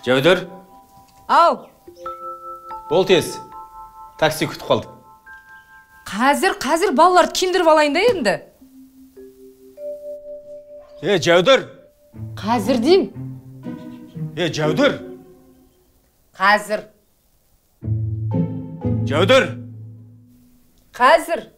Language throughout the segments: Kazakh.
Жәудір. Ау. Бол тез. Такси күтіп қалды. Қазір балаларды киіндіріп алайын да енді. Жәудір. Қазір дейм. Жәудір. Қазір. Жәудір. Қазір.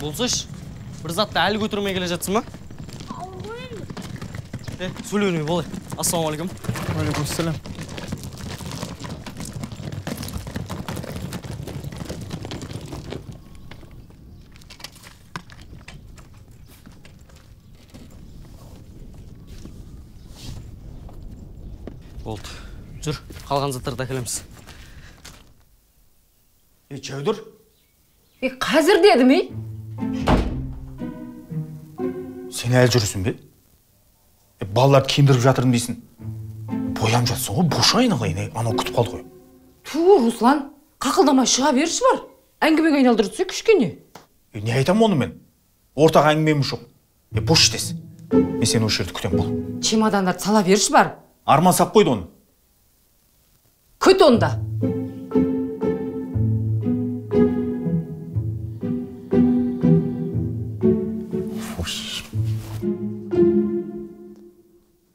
Болсаш, бір затты әлі көтермей келе жатсың ма? Сөйлеуіне болай. Ассалаумағалейкум. Уағалейкумассалам. Болды. Жүр, қалған заттарды әкелеміз. Жәудір. Қазір дедім, Сен әлі жүрісің бе? Балаларды киіндіріп жатырдым дейсің. Боям жатсың ғой, бош айналайын, анау күтіп қалды ғой. Руслан, қақылдамай шыға берші бар. Әңгімеге айналдырып түсек кішкене. Не айтам оны мен? Ортақ әңгімеміз жоқ. Бош етес. Мен сені осы жерді күтем бол. Чемодандарды сала берші бар. Арман сап қойды оны. Күт онда.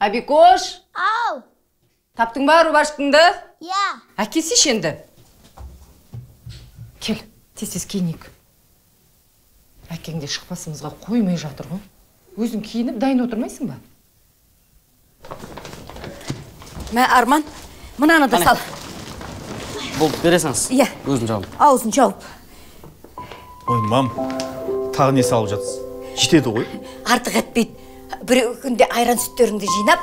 Абикош! Ау! Таптың ба рубашкаңды? Я! Әкесеш енді. Кел, тез киінейік. Әкеңде шықпасымызға қоймай жатыр ғой. Өзің киініп дайын отырмайсың ба? Мә, Арман, мынаны да сал. Болды, бересіңіз. Иә. Өзін жауып. Аузын жауып. Ой, мам, тағы не салып жатсыз? Жетеді ғой. Артық етпейді. Бір күнде айран сүттеріңді жинап,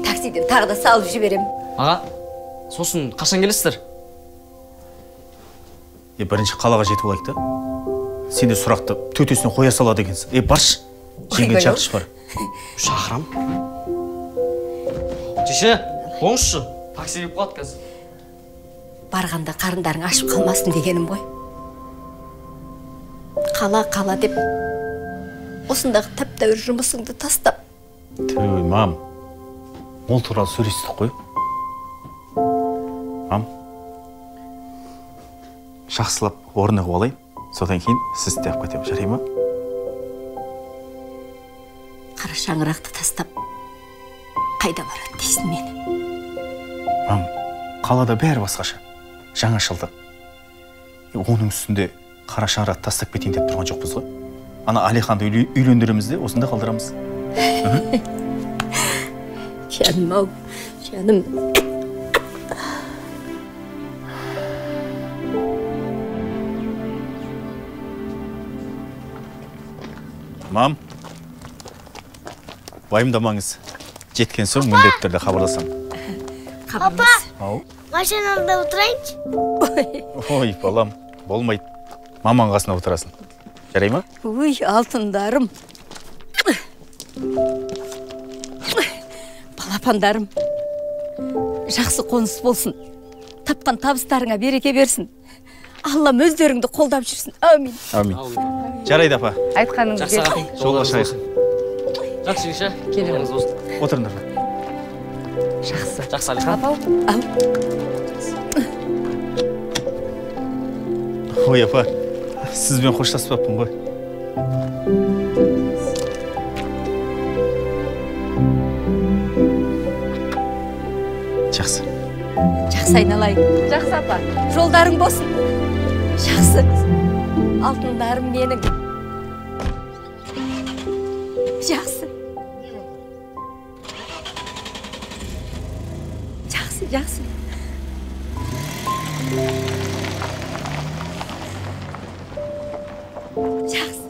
таксиден тағы да салып жіберем. Аға, сосын қашан келесіздер? Бірінші қалаға жетіп алайық та. Сен де сұрақты төтесіне қоя салады екенсің. Баршы. Жеңген шақырш бар. Шақырам. Шеше, қоңызшы. Такси келіп қалады қазір. Барғанда қарындарың ашып қалмасын дегенім ғой. Қала деп осындағы тәп-тәуір жұмысыңды тастап. Ой, мам. Ол туралы сөйлестік қой. Мам. Жақсылап орнығып алайын. Содан кейін сіз істеп кетем, жарай ма? Қара шаңырақты тастап қайда барады дейсің мені? Мам, қалада бәрі басқаша. Жаңашылдық. Оның үстінде қара шаңырақты тастап кетейін деп тұрған жоқпыз ғой. Ана Алиханды үйлендіреміз де, осында қалдырамыз. Жаным ау, жаным. Мам, уайымдамаңыз. Жеткен соң міндетті түрде хабарласам. Папа, машинада отырайыншы? Ой, балам, болмайды. Мамаң қасына отырасың. Жарай ма? Ой, алтындарым. Балапандарым. Жақсы қоныс болсын. Тапқан табыстарыңа береке берсін. Аллам өздеріңді қолдап жүрсін. Амин. Амин. Жарайды, апа. Айтқаныңыз Жақсы ағатың. Жолға шайық. Жақсы кеше. Келеміз. Отырыңдар. Жақсы. Жақсы, Алихан. Ау. Ой, апа, сізбен қоштаспаппын ғой. Жақсы. Жақсы айналайын. Жақсы апа. Жолдарың болсын. Жақсы. Алтындарым менің. Жақсы. Жақсы. Жақсы.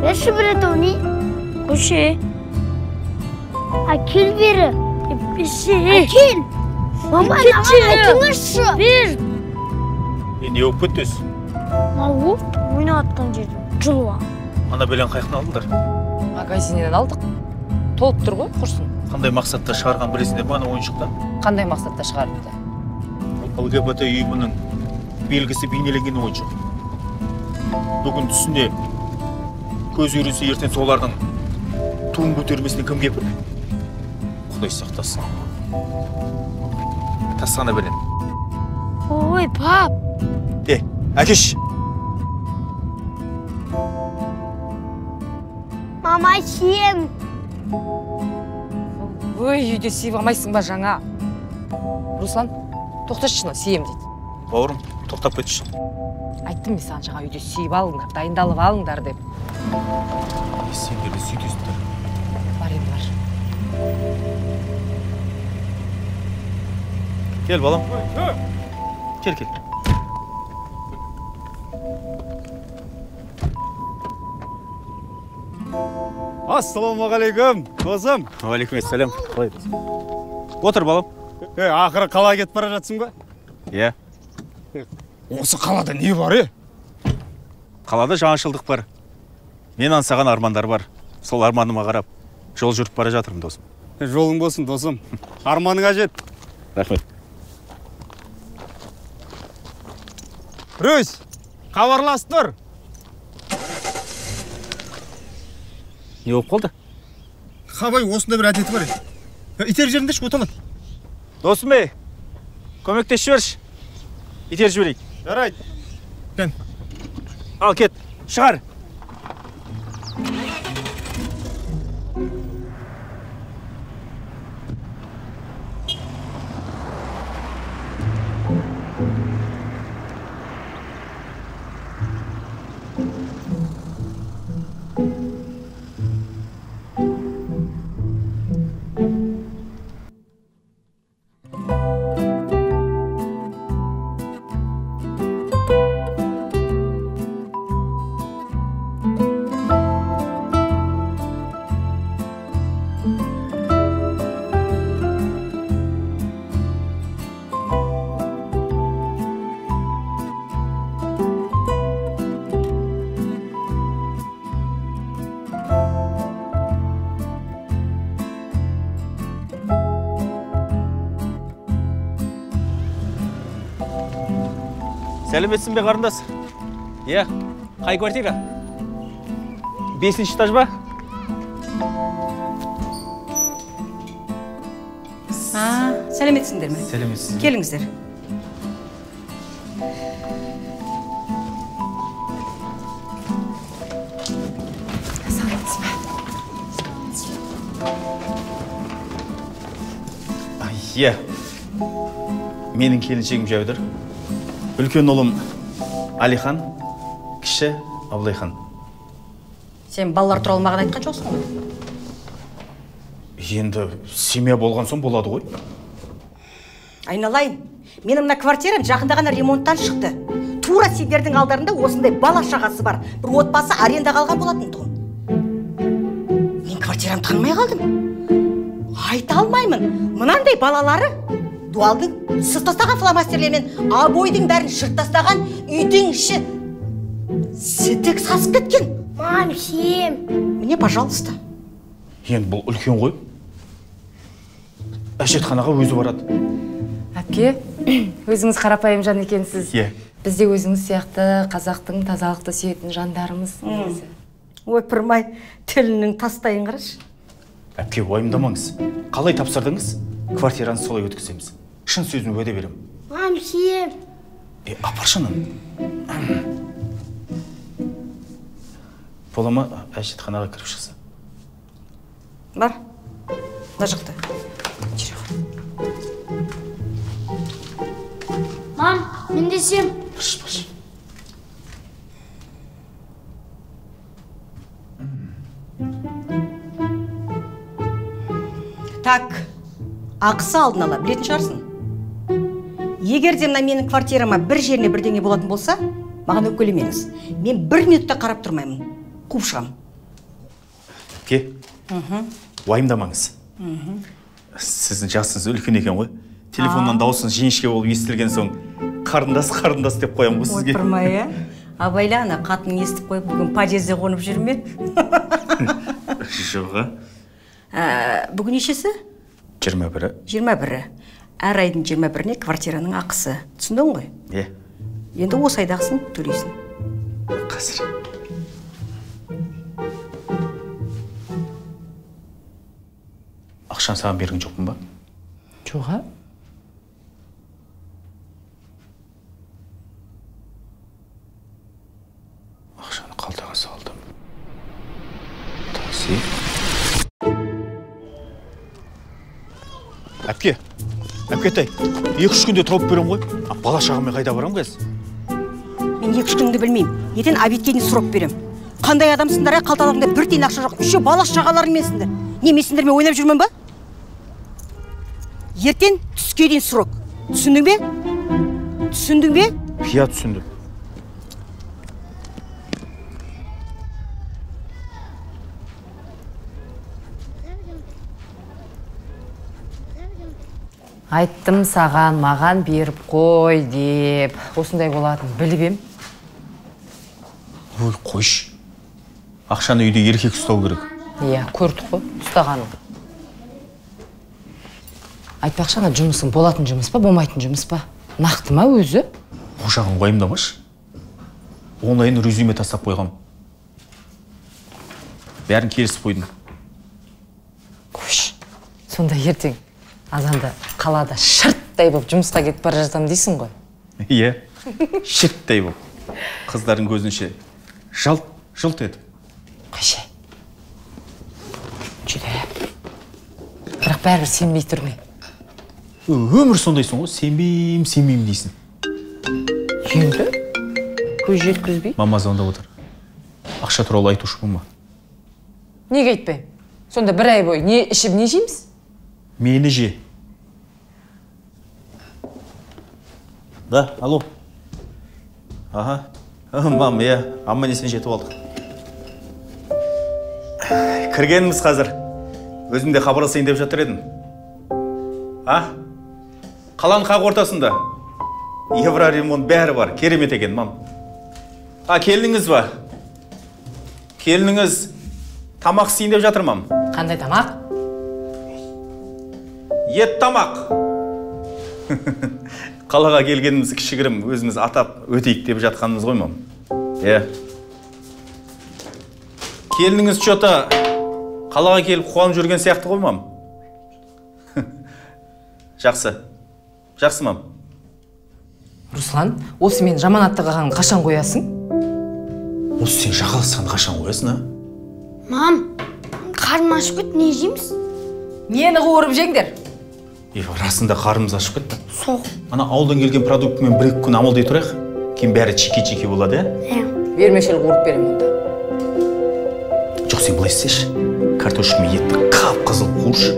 Берші бірі оны? Көше. Әкел бері. Әкел. Мама, аған айтыңызшы. Бер. Не болып көттес? Мау, ойнатқан жерде жылуа. Ана белен қайқын алдыңдар. Магазиннен алдық. Толып тұр ғой, құрсын. Қандай мақсатта шығарған білесіңдер ме ана ойыншықтан? Қандай мақсатта шығарыпты? ЛГБТ ұйымының белгісі бейнеленген ойыншық. Бүгін түсіне көз үйренсе ертең солардың туын көтермесіне кім кепіл? Құдай сақтасын. Тасқана берем. Ой, пап. Әкеш! Мама, сием. Ой, үйде сиіп алмайсың ба жаңа? Руслан, тоқташшыны, сием дейді. Бауырым, тоқтап кетші. Айттым мен саған жаңа үйде сиіп алыңдар, дайындалып алыңдар деп. Сендер де сөйтесіңдер. Бар енді бар. Кел, балам. Кел. Ассалаумағалейкум, досым. Алейкум ассалам. Отыр, балам. Ақыры қалаға кетіп бара жатсың ба? Иә. Осы қалада не бар, Қалада жаңашылдық бар. Мен аңсаған армандар бар. Сол арманыма қарап, жол жүріп бара жатырмын, досым. Жолың болсын, досым. Арманыңа жет. Рахмет. Рөз, хабарласып тұр. Не болып қалды? Хабай, осында бір әдеті бар. Итер жерінде оталады. Досым көмектесіп жіберші. Итер жіберейік. Жарайды. Кән. Ал, кет, шығар. Сәлеметсің бе, қарындас? Иә, қай квартира? 5-ші этаж ба? Сәлеметсіңдер ме? Сәлеметсіз. Келіңіздер. Иә, менің келіншегім Жәудір. Үлкен ұлым Алихан, кіші Абылайхан. Сен балалар туралы маған айтқан жоқсың ғой? Енді семья болған соң болады ғой. Айналайын, менің мына квартирам жақында ғана ремонттан шықты. Тура сендердің алдарында осындай бала шағасы бар. Бір отбасы арендаға алған болатын тұғын. Мен квартирам танымай қалдым. Айта алмаймын. Мынандай балалары дуалдың сыз тастаған фломастерлермен обойдың бәрін шырт тастаған, үйдің іші сітік сасып кеткен. Мам, сием. Міне, пожалуйста. Енді бұл үлкен ғой. Әжетханаға өзі барады. Әпке, өзіңіз қарапайым жан екенсіз. Иә. Біз де өзіңіз сияқты қазақтың тазалықты сүйетін жандарымыз. Ойпырмай, тілінің тастайын қарашы. Әпке, уайымдамаңыз. Қалай тапсырдыңыз? Квартираны солай өткіземіз. Шын сөзім уәде берем. Мам, сием. Апаршының. Бола ма әжетханаға кіріп шықса? Бар, мына жақта. Мам, мен де сием. Баш. Так, ақысы алдын ала, білетін шығарсың. Егер де мына менің квартирама бір жеріне бірдеңе болатын болса, маған өкпелемеңіз. Мен 1 минутта қарап тұрмаймын. Қуып шығам. Ке, уайымдамаңыз. Сіздің жасыңыз үлкен екен ғой. Телефоннан даусын жіңішке болып естілген соң, қарындас деп қоям ғой сізге. Ойпырмай, Абайла ана қатының естіп қойып бүгін подъезде қонып жүр ме? Жоға. Бүгін нешесі? 21-і. 21-і. Әр айдың 21-іне квартираның ақысы. Түсіндің ғой? Енді осы айдағысын төлейсің. Қазір. Ақшаны саған берген жоқпын ба? Жоға. Ақшаны қалтаға салдым. Такси. Әпкетай, 2-3 күнде тауып берем ғой. Бала шағыммен қайда барам қазір? Мен 2-3 күнді білмеймін. Ертең обедке дейін сұрап берем. Қандай адамсыңдар, қалталарыңда бір тиын ақша жоқ. Үшеу бала шағаларың менсіңдер. Немесіңдер, мен ойнап жүрмін ба? Ертең түске дейін сұрап. Түсіндің бе? Түсіндің бе? Пия түсіндім. Айттым саған, маған беріп қой деп. Осындай болатын біліп ем. Ой, қойш. Ақшаны үйде еркек ұстау керек. Иә, көрдік қой, ұстағаның. Айтпақшы, ана жұмысың болатын жұмыс па, болмайтын жұмыс па? Нақты ма өзі? Бұл жағын уайымдамашы. Онлайн резюме тастап қойғам. Бәрін келісіп қойдым. Қойш, сонда ертең азанда қалада шырттай болып жұмысқа кетіп бара жатам дейсің ғой? Иә, шырттай болып. Қыздардың көзінше жылт етіп. Қойшы. Жүре. Бірақ бәрібір сенбей тұрмай. Өмір сондайсың ғой, сенбеймін дейсің. Енді? Көз жеткізбей? Мама звондап отыр. Ақша туралы айтушымын ба? Неге айтпаймын? Сонда бір ай бойы не ішіп не жейміз? Мені же. Да, алло. Ага. Мам, аман есен жетіп алдық. Кіргеніміз қазір. Өзімде хабарласайын деп жатыр едім. Қаланың қақ ортасында. Евроремонт бәрі бар. Керемет екен, мам. Келініңіз ба? Келініңіз тамақ істейін деп жатыр, мам. Қандай тамақ? Ет тамақ. Қалаға келгеніміз кішігірім өзіміз атап өтейік деп жатқанымыз ғой, мам. Келініңіз что-то қалаға келіп қуанып жүрген сияқты ғой, мам. Жақсы, мам. Руслан, осы мен жаман атты қағанын қашан қоясың? Осы сен жағаласқан қашан қоясың, а? Мам, қарым ашып кетті, не жейміз? Нені қуырып жеңдер? Расында қарымыз ашып кетті. Соқ. Ана ауылдан келген продуктымен 1-2 күн амалдай тұрайық. Кейін бәрі чеке-чеке болады, Бермешел қуырып берем онда. Жоқ, сен былай істеші. Картошка мен етті қап-қызыл қуыршы.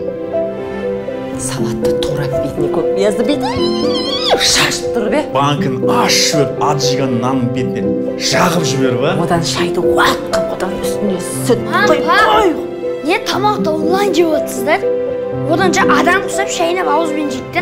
Салатты турап бетіне көк биязды бетіне шашып тұр бе? Банкін ашып, ат жиған нанның бетінен жағып жібер, ба? Одан шайды уатқып, одан үстіне сүт қойып. Не тамақты онлайн жеп отырсыздар? Одан адам құсап шайнап ауызбен жейді.